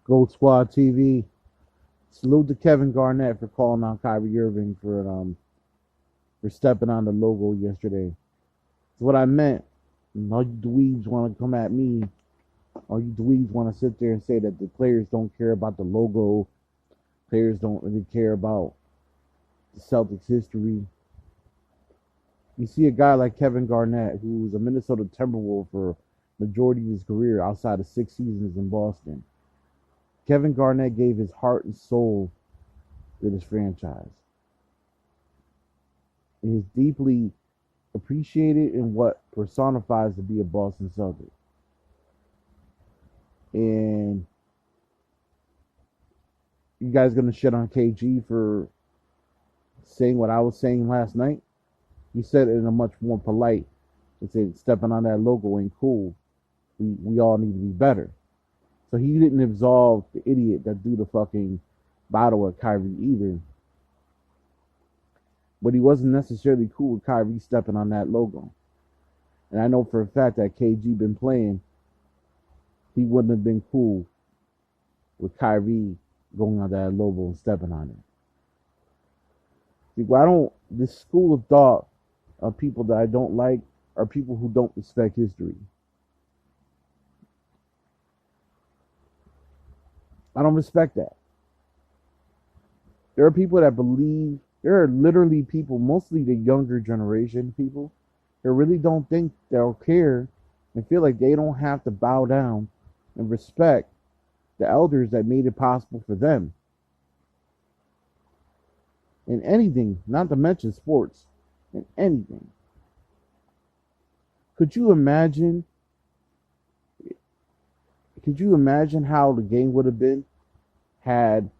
Gold Squad TV. Salute to Kevin Garnett for calling out Kyrie Irving for stepping on the logo yesterday. It's what I meant. And all you dweebs want to come at me. All you dweebs want to sit there and say that the players don't care about the logo. Players don't really care about the Celtics history. You see a guy like Kevin Garnett, who was a Minnesota Timberwolf for majority of his career outside of 6 seasons in Boston. Kevin Garnett gave his heart and soul to this franchise. He is deeply appreciated in what personifies to be a Boston Celtic. And you guys gonna shit on KG for saying what I was saying last night? You said it in a much more polite. It said stepping on that logo ain't cool. We all need to be better. So he didn't absolve the idiot that threw the fucking bottle at Kyrie either. But he wasn't necessarily cool with Kyrie stepping on that logo. And I know for a fact that KG been playing, he wouldn't have been cool with Kyrie going on that logo and stepping on it. See, this school of thought of people that I don't like are people who don't respect history. I don't respect that. There are people that believe, there are literally people, mostly the younger generation people, that really don't think they'll care and feel like they don't have to bow down and respect the elders that made it possible for them. In anything, not to mention sports, in anything. Could you imagine how the game would have been had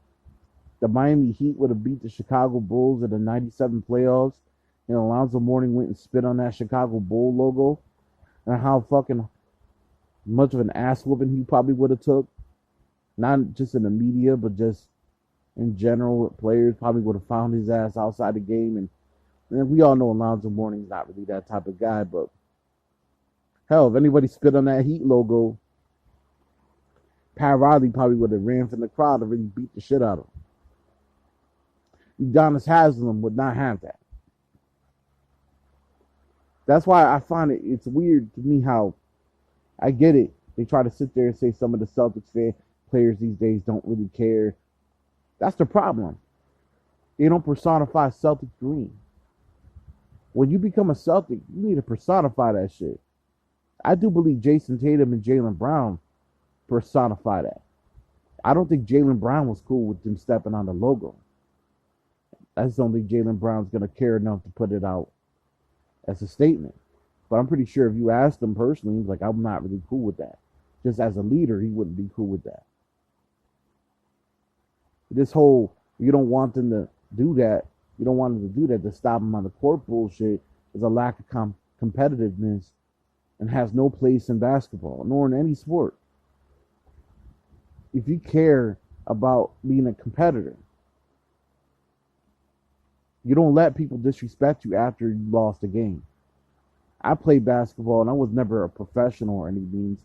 the Miami Heat would have beat the Chicago Bulls in the 97 playoffs and Alonzo Mourning went and spit on that Chicago Bull logo, and how fucking much of an ass whooping he probably would have took, not just in the media, but just in general. Players probably would have found his ass outside the game, and we all know Alonzo Mourning's not really that type of guy, but hell, if anybody spit on that Heat logo, Pat Riley probably would have ran from the crowd and really beat the shit out of him. Udonis Haslem would not have that. That's why I find it's weird to me how, I get it, they try to sit there and say some of the Celtics players these days don't really care. That's the problem. They don't personify Celtic green. When you become a Celtic, you need to personify that shit. I do believe Jason Tatum and Jaylen Brown personify that. I don't think Jaylen Brown was cool with them stepping on the logo. I just don't think Jaylen Brown's going to care enough to put it out as a statement. But I'm pretty sure if you asked him personally, he's like, I'm not really cool with that. Just as a leader, he wouldn't be cool with that. This whole, you don't want them to do that, you don't want them to do that to stop them on the court bullshit is a lack of competitiveness and has no place in basketball, nor in any sport. If you care about being a competitor, you don't let people disrespect you after you lost a game. I played basketball and I was never a professional or any means.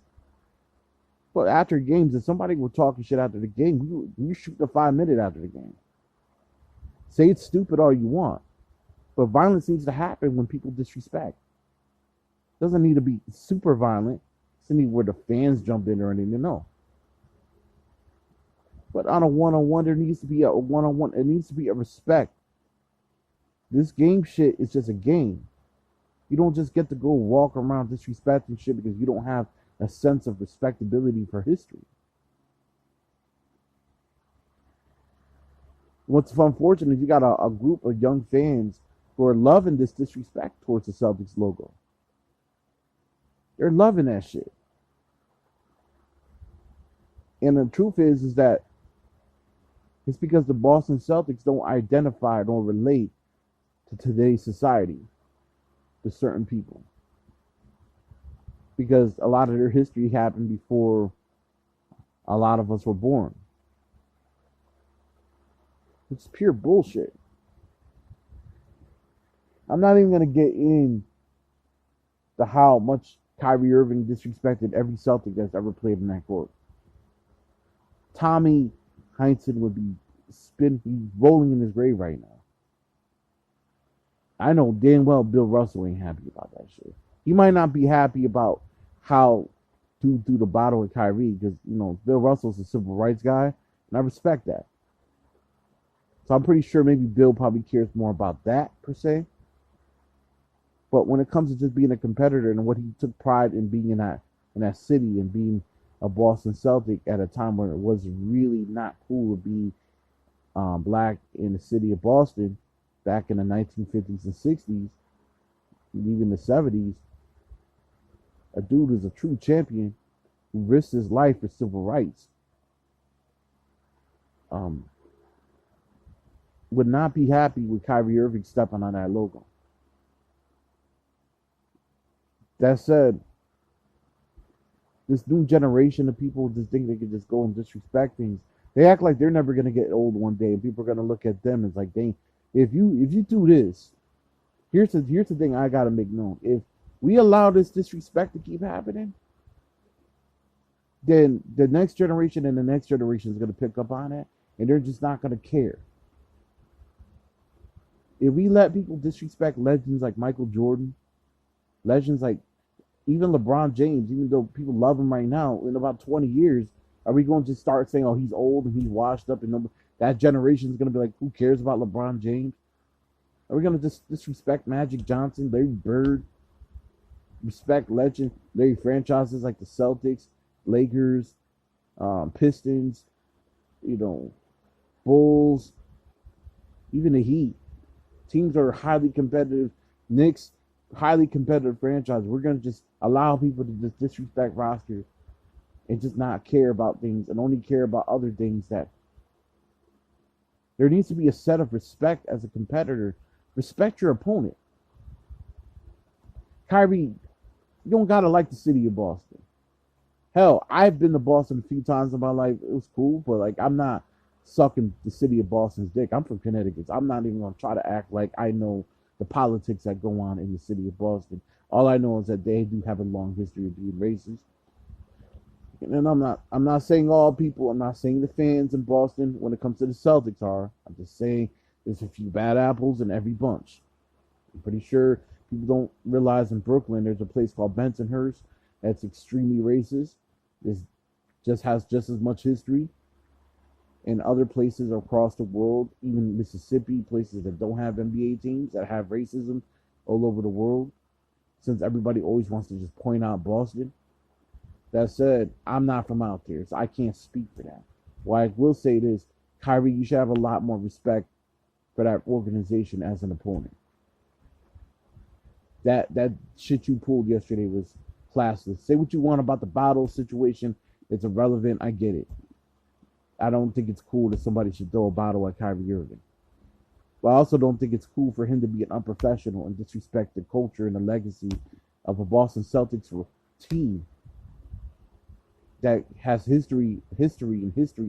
But after games, if somebody were talking shit after the game, you shoot the 5 minute after the game. Say it's stupid all you want. But violence needs to happen when people disrespect. It doesn't need to be super violent. It doesn't need where the fans jump in or anything, no. But on a one-on-one, there needs to be a one-on-one. It needs to be a respect. This game shit is just a game. You don't just get to go walk around disrespecting shit because you don't have a sense of respectability for history. What's unfortunate is you got a group of young fans who are loving this disrespect towards the Celtics logo. They're loving that shit. And the truth is that it's because the Boston Celtics don't identify nor relate to today's society, to certain people. Because a lot of their history happened before a lot of us were born. It's pure bullshit. I'm not even going to get in to how much Kyrie Irving disrespected every Celtic that's ever played in that court. Tommy Heinsohn would be he's rolling in his grave right now. I know damn well Bill Russell ain't happy about that shit. He might not be happy about how dude threw the bottle at Kyrie because, Bill Russell's a civil rights guy, and I respect that. So I'm pretty sure maybe Bill probably cares more about that, per se. But when it comes to just being a competitor and what he took pride in being in that city and being a Boston Celtic at a time when it was really not cool to be black in the city of Boston back in the 1950s and 60s, and even the 70s, a dude is a true champion who risked his life for civil rights. Would not be happy with Kyrie Irving stepping on that logo. That said, this new generation of people just think they can just go and disrespect things. They act like they're never gonna get old one day, and people are gonna look at them as like, dang, if you do this, here's the thing I gotta make known. If we allow this disrespect to keep happening, then the next generation and the next generation is gonna pick up on it, and they're just not gonna care. If we let people disrespect legends like Michael Jordan, legends like even LeBron James, even though people love him right now, in about 20 years, are we going to just start saying, oh, he's old and he's washed up, and that generation is going to be like, who cares about LeBron James? Are we going to just disrespect Magic Johnson, Larry Bird, respect legendary franchises like the Celtics, Lakers, Pistons, Bulls, even the Heat? Teams are highly competitive. Knicks, highly competitive franchise. We're going to just allow people to just disrespect rosters and just not care about things and only care about other things. That there needs to be a set of respect as a competitor. Respect your opponent. Kyrie, you don't got to like the city of Boston. Hell, I've been to Boston a few times in my life. It was cool, but I'm not sucking the city of Boston's dick. I'm from Connecticut. So I'm not even going to try to act like I know the politics that go on in the city of Boston. All I know is that they do have a long history of being racist. And I'm not saying all people, I'm not saying the fans in Boston when it comes to the Celtics are. I'm just saying there's a few bad apples in every bunch. I'm pretty sure people don't realize in Brooklyn there's a place called Bensonhurst that's extremely racist. It has just as much history. In other places across the world, even Mississippi, places that don't have NBA teams that have racism all over the world, since everybody always wants to just point out Boston. That said, I'm not from out there, so I can't speak for that. What I will say is, Kyrie, you should have a lot more respect for that organization as an opponent. That shit you pulled yesterday was classless. Say what you want about the bottle situation. It's irrelevant. I get it. I don't think it's cool that somebody should throw a bottle at Kyrie Irving. But I also don't think it's cool for him to be an unprofessional and disrespect the culture and the legacy of a Boston Celtics team that has history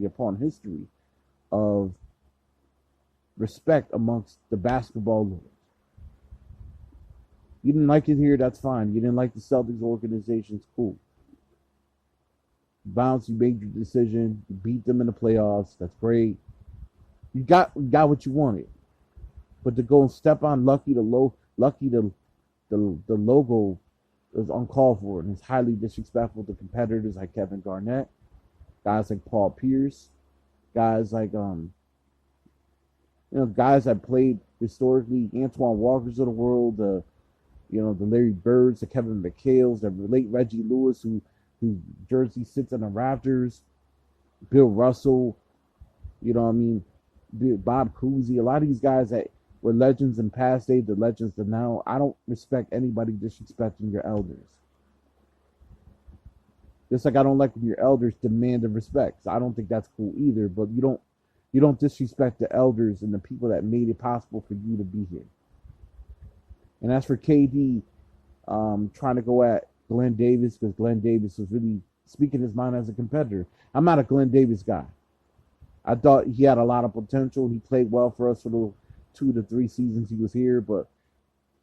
upon history of respect amongst the basketball lords. You didn't like it here, that's fine. You didn't like the Celtics organization, it's cool. Bounce, you made your decision, you beat them in the playoffs, that's great. You got what you wanted. But to go and step on Lucky the logo is uncalled for, and it's highly disrespectful to competitors like Kevin Garnett, guys like Paul Pierce, guys like guys that played historically, Antoine Walkers of the world, the Larry Birds, the Kevin McHale's, the late Reggie Lewis, who jersey sits on the rafters, Bill Russell, Bob Cousy, a lot of these guys that were legends in past days, the legends to now. I don't respect anybody disrespecting your elders. Just like I don't like when your elders demand the respect. So I don't think that's cool either. But you don't disrespect the elders and the people that made it possible for you to be here. And as for KD, trying to go at Glen Davis, because Glen Davis was really speaking his mind as a competitor. I'm not a Glen Davis guy. I thought he had a lot of potential. He played well for us for the 2 to 3 seasons he was here, but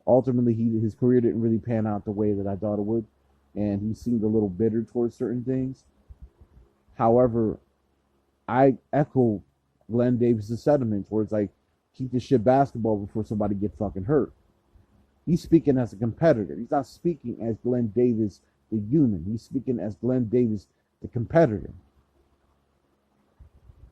ultimately his career didn't really pan out the way that I thought it would, and he seemed a little bitter towards certain things. However, I echo Glenn Davis' sentiments where it's like, keep this shit basketball before somebody get fucking hurt. He's speaking as a competitor. He's not speaking as Glenn Davis, the human. He's speaking as Glenn Davis, the competitor.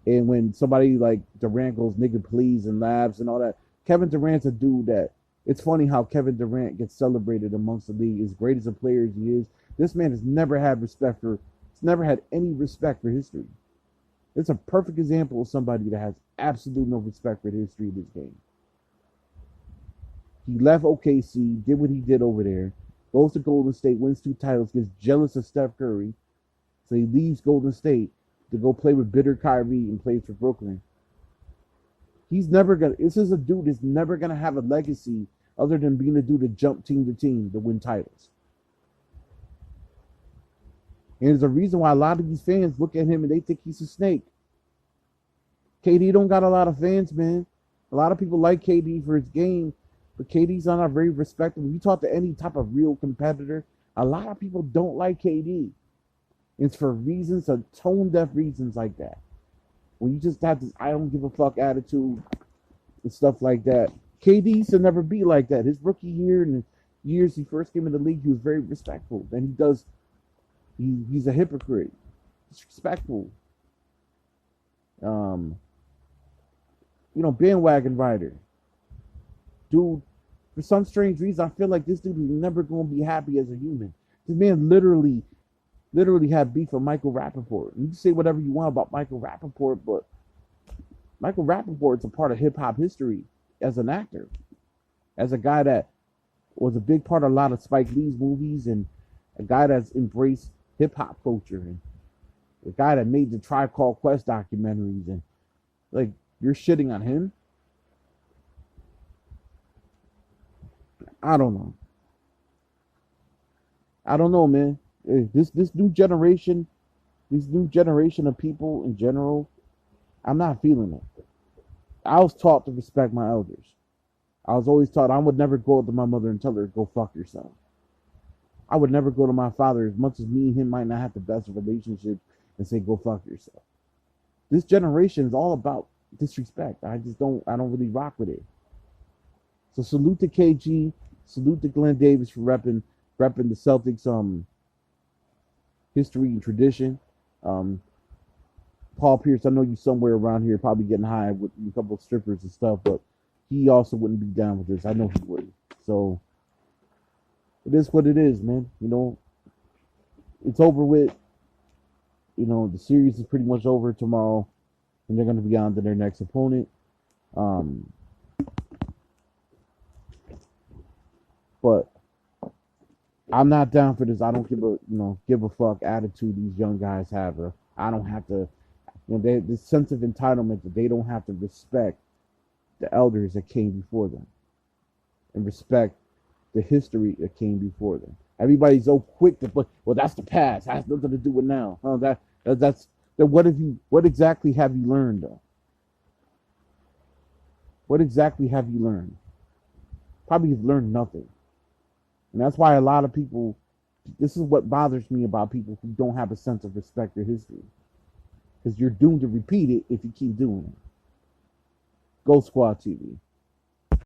And when somebody like Durant goes, nigga, please, and laughs and all that, Kevin Durant's a dude that, it's funny how Kevin Durant gets celebrated amongst the league. As great as a player as he is, this man has never had respect for, he's never had any respect for history. It's a perfect example of somebody that has absolute no respect for the history of this game. He left OKC, did what he did over there, goes to Golden State, wins 2 titles, gets jealous of Steph Curry, so he leaves Golden State to go play with bitter Kyrie and plays for Brooklyn. He's never gonna. This is a dude that's never gonna have a legacy other than being a dude to jump team to team to win titles. And there's a reason why a lot of these fans look at him and they think he's a snake. KD don't got a lot of fans, man. A lot of people like KD for his game, but KD's not very respectable. You talk to any type of real competitor, a lot of people don't like KD. It's for reasons, tone-deaf reasons like that. When you just have this I don't give a fuck attitude and stuff like that. KD used to never be like that. His rookie year and the years he first came in the league, he was very respectful. Then he's a hypocrite. Disrespectful. Bandwagon rider. Dude, for some strange reason, I feel like this dude is never going to be happy as a human. This man literally had beef with Michael Rappaport. You can say whatever you want about Michael Rappaport, but Michael Rappaport's a part of hip-hop history as an actor. As a guy that was a big part of a lot of Spike Lee's movies and a guy that's embraced hip-hop culture and the guy that made the Tribe Called Quest documentaries. And, like, you're shitting on him? I don't know, man. This new generation of people in general, I'm not feeling it. I was taught to respect my elders. I was always taught I would never go up to my mother and tell her, go fuck yourself. I would never go to my father, as much as me and him might not have the best relationship, and say, go fuck yourself. This generation is all about disrespect. I don't really rock with it. So salute to KG, salute to Glenn Davis for repping the Celtics history and tradition. Paul Pierce, I know you somewhere around here probably getting high with a couple of strippers and stuff, but he also wouldn't be down with this. I know he would. So it is what it is, man. It's over with. The series is pretty much over tomorrow, and they're going to be on to their next opponent. But I'm not down for this. I don't give a fuck attitude these young guys have. I don't have to, this sense of entitlement that they don't have to respect the elders that came before them and respect the history that came before them. Everybody's so quick to put, well, that's the past. That has nothing to do with now. What exactly have you learned though? What exactly have you learned? Probably you've learned nothing. And that's why a lot of people, this is what bothers me about people who don't have a sense of respect for history. Because you're doomed to repeat it if you keep doing it. Go Squad TV.